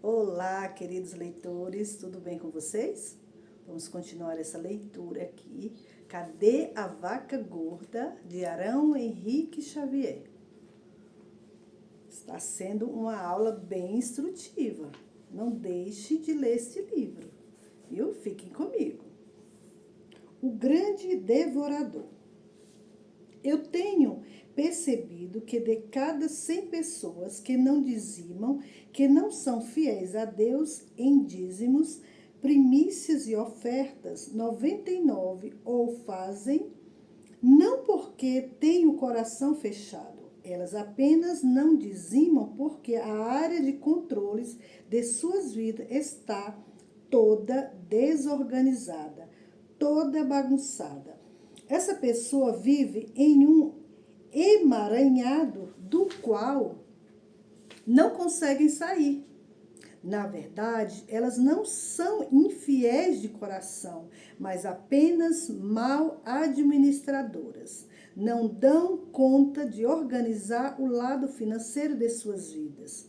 Olá, queridos leitores, tudo bem com vocês? Vamos continuar essa leitura aqui. Cadê a Vaca Gorda, de Arão Henrique Xavier? Está sendo uma aula bem instrutiva. Não deixe de ler este livro, viu? Fiquem comigo. O Grande Devorador. Eu tenho percebido que de cada 100 pessoas que não dizimam, que não são fiéis a Deus em dízimos, primícias e ofertas, 99 ou fazem, não porque têm o coração fechado, elas apenas não dizimam porque a área de controles de suas vidas está toda desorganizada, toda bagunçada. Essa pessoa vive em um emaranhado do qual não conseguem sair. Na verdade, elas não são infiéis de coração, mas apenas mal administradoras. Não dão conta de organizar o lado financeiro de suas vidas.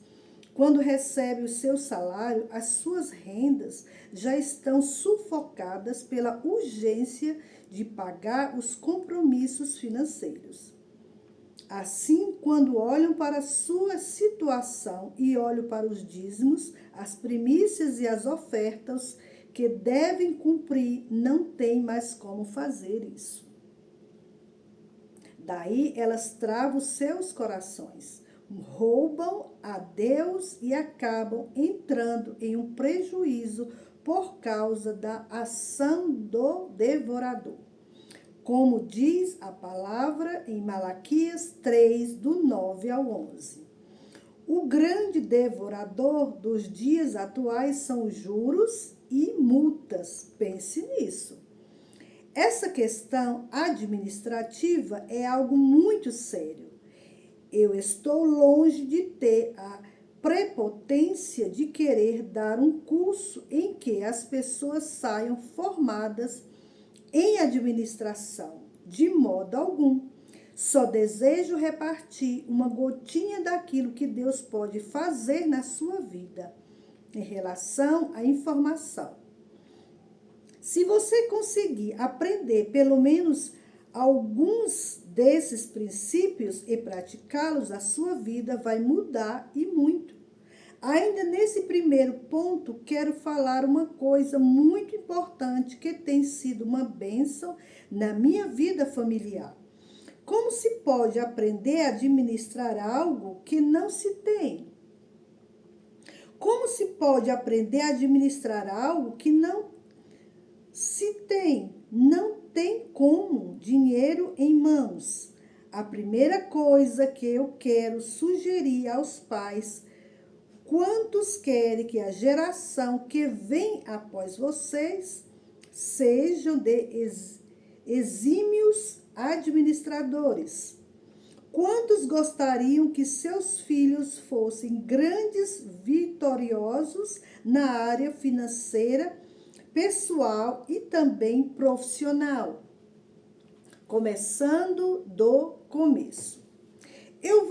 Quando recebe o seu salário, as suas rendas já estão sufocadas pela urgência de pagar os compromissos financeiros. Assim, quando olham para a sua situação e olham para os dízimos, as primícias e as ofertas que devem cumprir, não têm mais como fazer isso. Daí elas travam seus corações, roubam a Deus e acabam entrando em um prejuízo por causa da ação do devorador. Como diz a palavra em Malaquias 3, do 9 ao 11. O grande devorador dos dias atuais são os juros e multas. Pense nisso. Essa questão administrativa é algo muito sério. Eu estou longe de ter a prepotência de querer dar um curso em que as pessoas saiam formadas em administração, de modo algum. Só desejo repartir uma gotinha daquilo que Deus pode fazer na sua vida em relação à informação. Se você conseguir aprender pelo menos alguns desses princípios e praticá-los, a sua vida vai mudar e muito. Ainda nesse primeiro ponto, quero falar uma coisa muito importante que tem sido uma bênção na minha vida familiar. Como se pode aprender a administrar algo que não se tem? Como se pode aprender a administrar algo que não se tem? Não tem como dinheiro em mãos. A primeira coisa que eu quero sugerir aos pais: quantos querem que a geração que vem após vocês sejam de exímios administradores? Quantos gostariam que seus filhos fossem grandes vitoriosos na área financeira, pessoal e também profissional? Começando do começo. Eu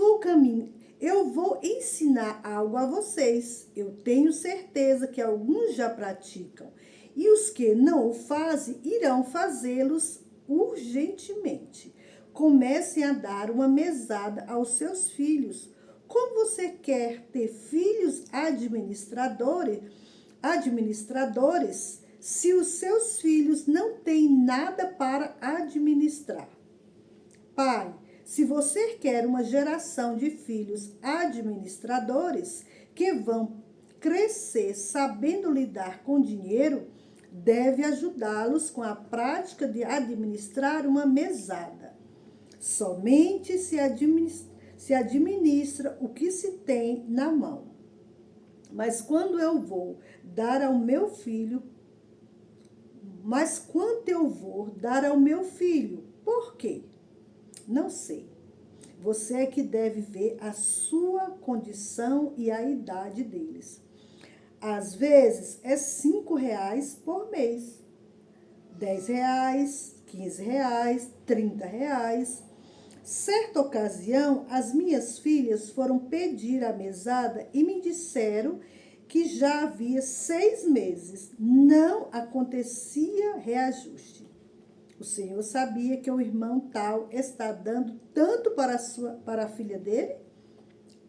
vou ensinar algo a vocês. Eu tenho certeza que alguns já praticam. E os que não o fazem, irão fazê-los urgentemente. Comecem a dar uma mesada aos seus filhos. Como você quer ter filhos administradores, se os seus filhos não têm nada para administrar? Pai, se você quer uma geração de filhos administradores que vão crescer sabendo lidar com dinheiro, deve ajudá-los com a prática de administrar uma mesada. Somente se administra o que se tem na mão. Mas quando eu vou dar ao meu filho, quanto eu vou dar ao meu filho? Por quê? Não sei. Você é que deve ver a sua condição e a idade deles. Às vezes é R$5 por mês, R$10, R$15, R$30. Certa ocasião, as minhas filhas foram pedir a mesada e me disseram que já havia 6 meses não acontecia reajuste. O Senhor sabia que o irmão tal está dando tanto para a filha dele?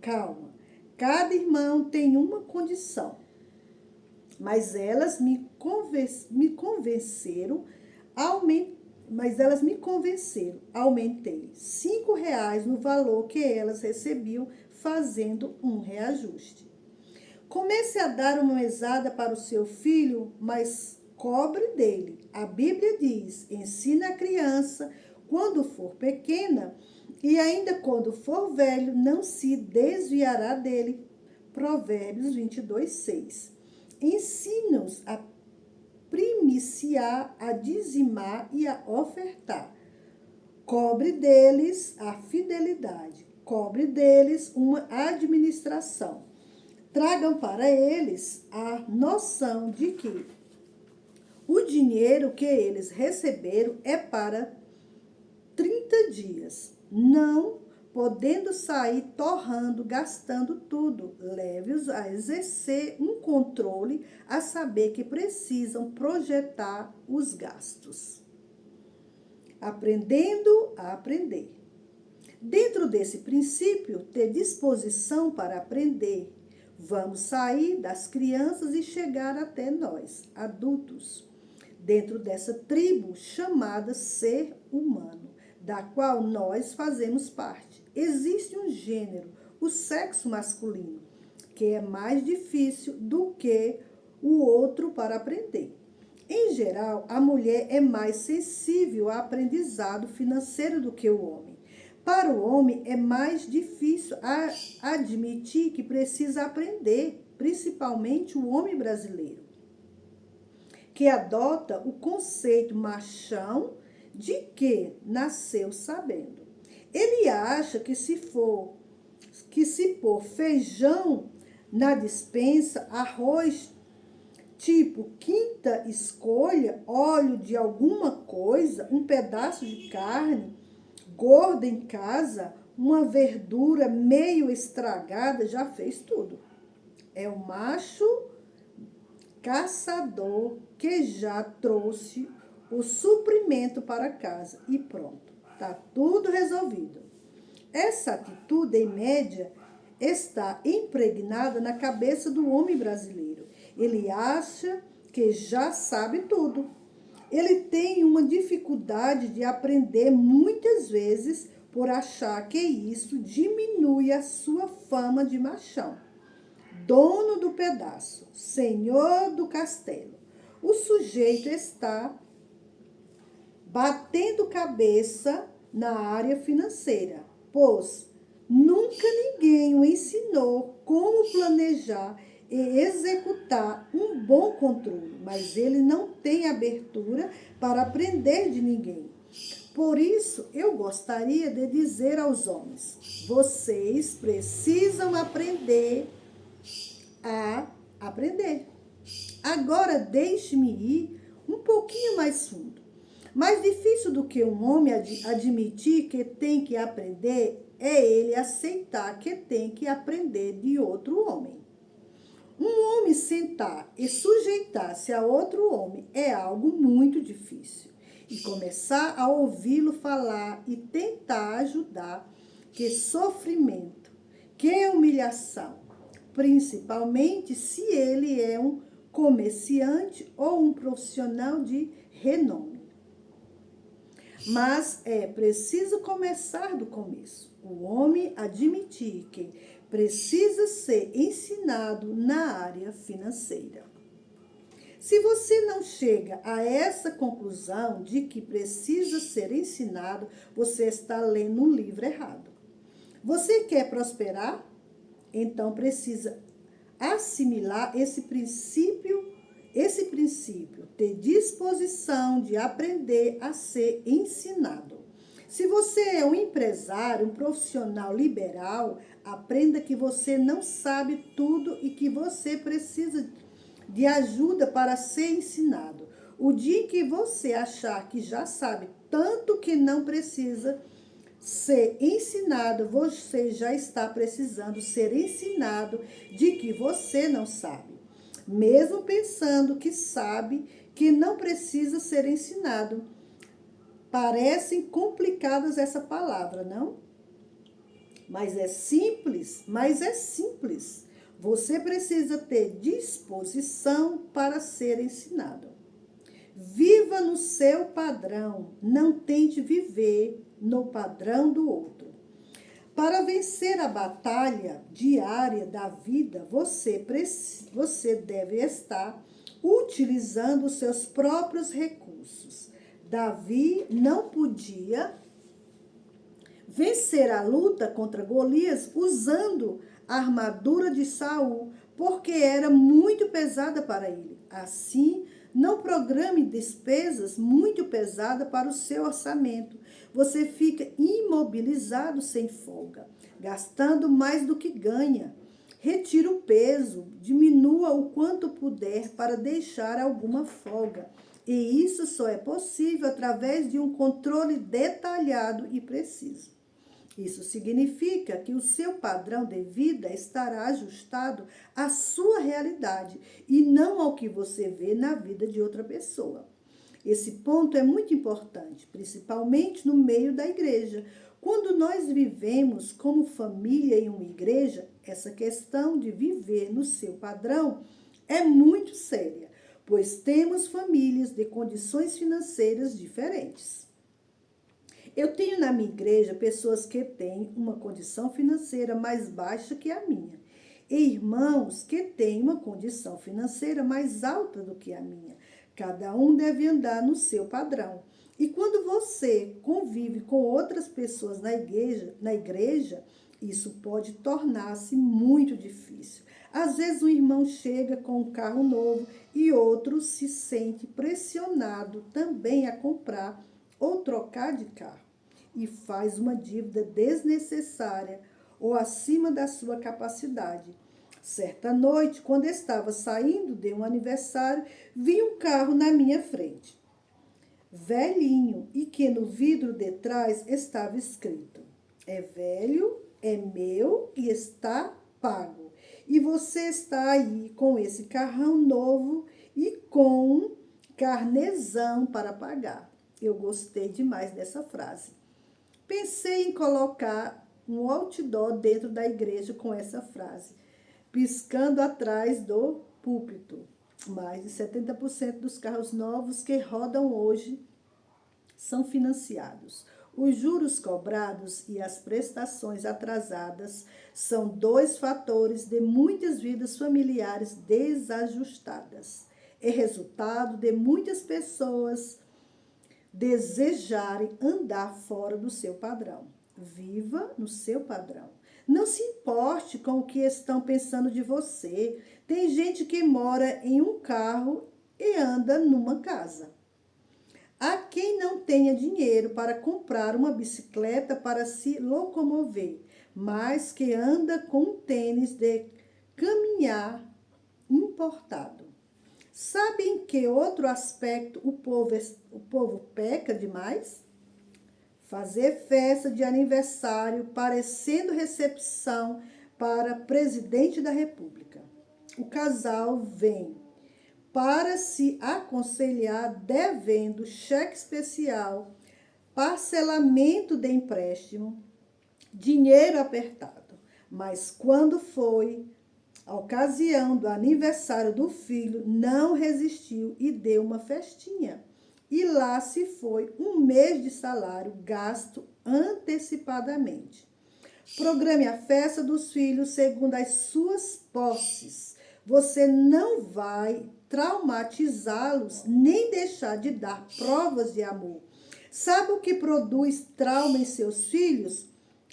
Calma, cada irmão tem uma condição, mas elas me convenceram, aumentei R$ 5 no valor que elas recebiam, fazendo um reajuste. Comece a dar uma mesada para o seu filho, mas cobre dele. A Bíblia diz: ensina a criança quando for pequena, e ainda quando for velho, não se desviará dele. Provérbios 22:6. Ensina-os a primiciar, a dizimar e a ofertar. Cobre deles a fidelidade. Cobre deles uma administração. Tragam para eles a noção de que o dinheiro que eles receberam é para 30 dias, não podendo sair torrando, gastando tudo. Leve-os a exercer um controle, a saber que precisam projetar os gastos. Aprendendo a aprender. Dentro desse princípio, ter disposição para aprender, vamos sair das crianças e chegar até nós, adultos, dentro dessa tribo chamada ser humano, da qual nós fazemos parte. Existe um gênero, o sexo masculino, que é mais difícil do que o outro para aprender. Em geral, a mulher é mais sensível ao aprendizado financeiro do que o homem. Para o homem é mais difícil admitir que precisa aprender, principalmente o homem brasileiro, que adota o conceito machão de que nasceu sabendo. Ele acha que se pôr feijão na despensa, arroz tipo quinta escolha, óleo de alguma coisa, um pedaço de carne gorda em casa, uma verdura meio estragada, já fez tudo. É o macho caçador que já trouxe o suprimento para casa e pronto, está tudo resolvido. Essa atitude, em média, está impregnada na cabeça do homem brasileiro. Ele acha que já sabe tudo. Ele tem uma dificuldade de aprender muitas vezes por achar que isso diminui a sua fama de machão. Dono do pedaço, senhor do castelo. O sujeito está batendo cabeça na área financeira, pois nunca ninguém o ensinou como planejar e executar um bom controle, mas ele não tem abertura para aprender de ninguém. Por isso, eu gostaria de dizer aos homens: vocês precisam aprender a aprender. Agora, deixe-me ir um pouquinho mais fundo. Mais difícil do que um homem admitir que tem que aprender é ele aceitar que tem que aprender de outro homem. Um homem sentar e sujeitar-se a outro homem é algo muito difícil. E começar a ouvi-lo falar e tentar ajudar, que sofrimento, que humilhação, principalmente se ele é um comerciante ou um profissional de renome. Mas é preciso começar do começo. O homem admitir que precisa ser ensinado na área financeira. Se você não chega a essa conclusão de que precisa ser ensinado, você está lendo um livro errado. Você quer prosperar? Então precisa assimilar esse princípio, ter disposição de aprender a ser ensinado. Se você é um empresário, um profissional liberal, aprenda que você não sabe tudo e que você precisa de ajuda para ser ensinado. O dia em que você achar que já sabe tanto que não precisa ser ensinado, você já está precisando ser ensinado de que você não sabe. mesmo pensando que sabe que não precisa ser ensinado. Parecem complicadas essa palavra, não? Mas é simples, Você precisa ter disposição para ser ensinado. Viva no seu padrão, não tente viver no padrão do outro. Para vencer a batalha diária da vida, você deve estar utilizando os seus próprios recursos. Davi não podia vencer a luta contra Golias usando a armadura de Saul, porque era muito pesada para ele. Assim, não programe despesas muito pesadas para o seu orçamento. Você fica imobilizado sem folga, gastando mais do que ganha. Retire o peso, diminua o quanto puder para deixar alguma folga. E isso só é possível através de um controle detalhado e preciso. Isso significa que o seu padrão de vida estará ajustado à sua realidade e não ao que você vê na vida de outra pessoa. Esse ponto é muito importante, principalmente no meio da igreja. Quando nós vivemos como família em uma igreja, essa questão de viver no seu padrão é muito séria, pois temos famílias de condições financeiras diferentes. Eu tenho na minha igreja pessoas que têm uma condição financeira mais baixa que a minha, e irmãos que têm uma condição financeira mais alta do que a minha. Cada um deve andar no seu padrão. E quando você convive com outras pessoas na igreja, isso pode tornar-se muito difícil. Às vezes um irmão chega com um carro novo e outro se sente pressionado também a comprar ou trocar de carro e faz uma dívida desnecessária ou acima da sua capacidade. Certa noite, quando estava saindo de um aniversário, vi um carro na minha frente, velhinho, e que no vidro de trás estava escrito: é velho, é meu e está pago. E você está aí com esse carrão novo e com um carnezão para pagar. Eu gostei demais dessa frase. Pensei em colocar um outdoor dentro da igreja com essa frase, piscando atrás do púlpito. Mais de 70% dos carros novos que rodam hoje são financiados. Os juros cobrados e as prestações atrasadas são dois fatores de muitas vidas familiares desajustadas. É resultado de muitas pessoas desejarem andar fora do seu padrão. Viva no seu padrão. Não se importe com o que estão pensando de você. Tem gente que mora em um carro e anda numa casa. Há quem não tenha dinheiro para comprar uma bicicleta para se locomover, mas que anda com um tênis de caminhar importado. Sabe em que outro aspecto o povo peca demais? Fazer festa de aniversário parecendo recepção para presidente da República. O casal vem para se aconselhar devendo cheque especial, parcelamento de empréstimo, dinheiro apertado. Mas quando foi a ocasião do aniversário do filho, não resistiu e deu uma festinha. E lá se foi um mês de salário gasto antecipadamente. Programe a festa dos filhos segundo as suas posses. Você não vai traumatizá-los nem deixar de dar provas de amor. Sabe o que produz trauma em seus filhos?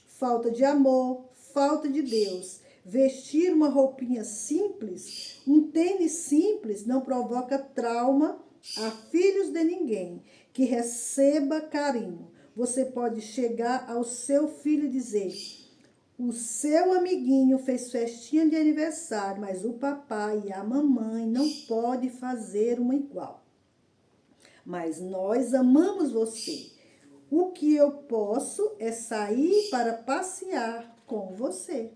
Falta de amor, falta de Deus. Vestir uma roupinha simples, um tênis simples, não provoca trauma a filhos de ninguém. Que receba carinho. Você pode chegar ao seu filho e dizer: o seu amiguinho fez festinha de aniversário, mas o papai e a mamãe não podem fazer uma igual. Mas nós amamos você. O que eu posso é sair para passear com você.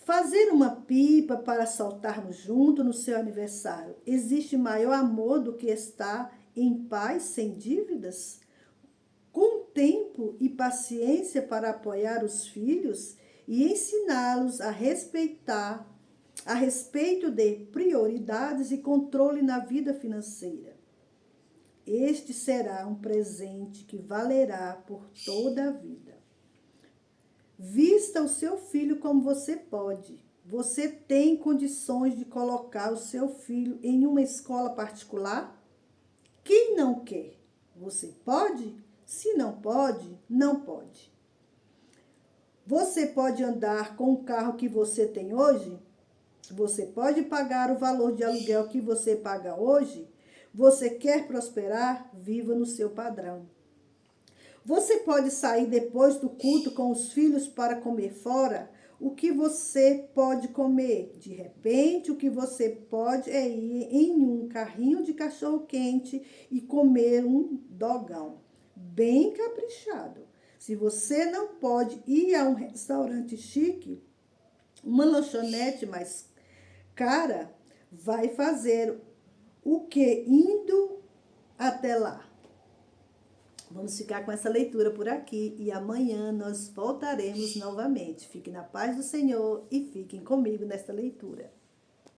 Fazer uma pipa para soltarmos junto no seu aniversário. Existe maior amor do que estar em paz sem dívidas? Com tempo e paciência para apoiar os filhos e ensiná-los a respeitar a respeito de prioridades e controle na vida financeira. Este será um presente que valerá por toda a vida. Vista o seu filho como você pode. Você tem condições de colocar o seu filho em uma escola particular? Quem não quer? Você pode? Se não pode, não pode. Você pode andar com o carro que você tem hoje? Você pode pagar o valor de aluguel que você paga hoje? Você quer prosperar? Viva no seu padrão. Você pode sair depois do culto com os filhos para comer fora? O que você pode comer? De repente, o que você pode é ir em um carrinho de cachorro-quente e comer um dogão, bem caprichado. Se você não pode ir a um restaurante chique, uma lanchonete mais cara, vai fazer o que indo até lá? Vamos ficar com essa leitura por aqui e amanhã nós voltaremos novamente. Fiquem na paz do Senhor e fiquem comigo nesta leitura.